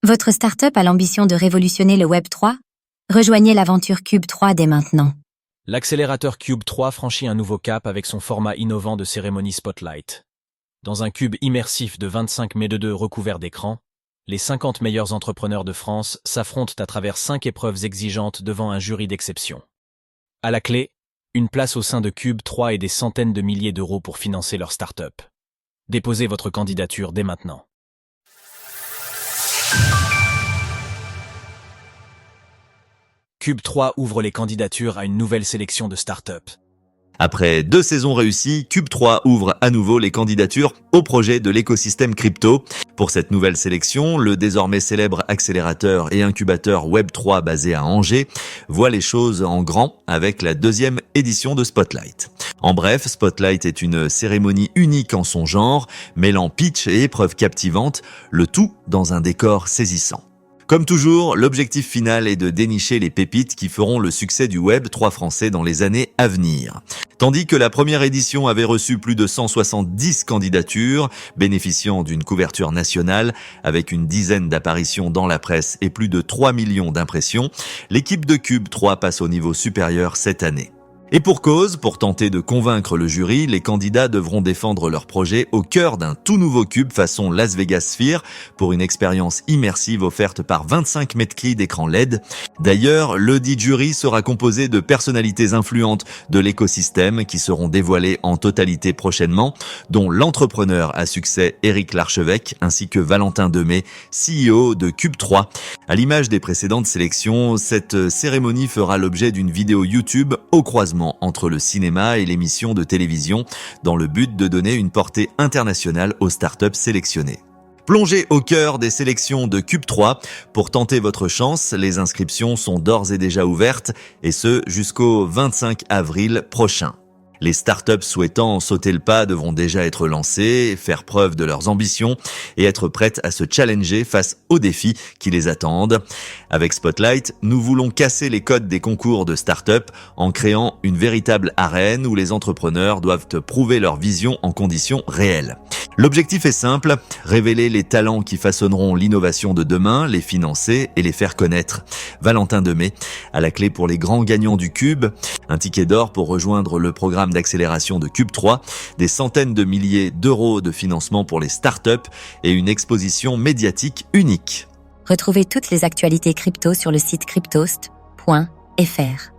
Votre start-up a l'ambition de révolutionner le Web 3? Rejoignez l'aventure Cube 3 dès maintenant. L'accélérateur Cube 3 franchit un nouveau cap avec son format innovant de cérémonie Spotlight. Dans un cube immersif de 25 mètres de recouvert d'écran, les 50 meilleurs entrepreneurs de France s'affrontent à travers 5 épreuves exigeantes devant un jury d'exception. À la clé, une place au sein de Cube 3 et des centaines de milliers d'euros pour financer leur start-up. Déposez votre candidature dès maintenant. Cube 3 ouvre les candidatures à une nouvelle sélection de start-up. Après 2 saisons réussies, Cube 3 ouvre à nouveau les candidatures au projet de l'écosystème crypto. Pour cette nouvelle sélection, le désormais célèbre accélérateur et incubateur Web3 basé à Angers voit les choses en grand avec la 2e édition de Spotlight. En bref, Spotlight est une cérémonie unique en son genre, mêlant pitch et épreuves captivantes, le tout dans un décor saisissant. Comme toujours, l'objectif final est de dénicher les pépites qui feront le succès du Web 3 français dans les années à venir. Tandis que la première édition avait reçu plus de 170 candidatures, bénéficiant d'une couverture nationale avec une dizaine d'apparitions dans la presse et plus de 3 millions d'impressions, l'équipe de Cube 3 passe au niveau supérieur cette année. Et pour cause, pour tenter de convaincre le jury, les candidats devront défendre leur projet au cœur d'un tout nouveau cube façon Las Vegas Sphere pour une expérience immersive offerte par 25 mètres cubes d'écran LED. D'ailleurs, le dit jury sera composé de personnalités influentes de l'écosystème qui seront dévoilées en totalité prochainement, dont l'entrepreneur à succès Éric Larchevêque ainsi que Valentin Demey, CEO de Cube 3. À l'image des précédentes sélections, cette cérémonie fera l'objet d'une vidéo YouTube au croisement entre le cinéma et l'émission de télévision dans le but de donner une portée internationale aux startups sélectionnées. Plongez au cœur des sélections de Cube 3 pour tenter votre chance. Les inscriptions sont d'ores et déjà ouvertes et ce jusqu'au 25 avril prochain. Les startups souhaitant sauter le pas devront déjà être lancées, faire preuve de leurs ambitions et être prêtes à se challenger face aux défis qui les attendent. Avec Spotlight, nous voulons casser les codes des concours de startups en créant une véritable arène où les entrepreneurs doivent prouver leur vision en conditions réelles. L'objectif est simple, révéler les talents qui façonneront l'innovation de demain, les financer et les faire connaître. Valentin Demey, à la clé pour les grands gagnants du Cube, un ticket d'or pour rejoindre le programme d'accélération de Cube 3, des centaines de milliers d'euros de financement pour les startups et une exposition médiatique unique. Retrouvez toutes les actualités crypto sur le site cryptost.fr.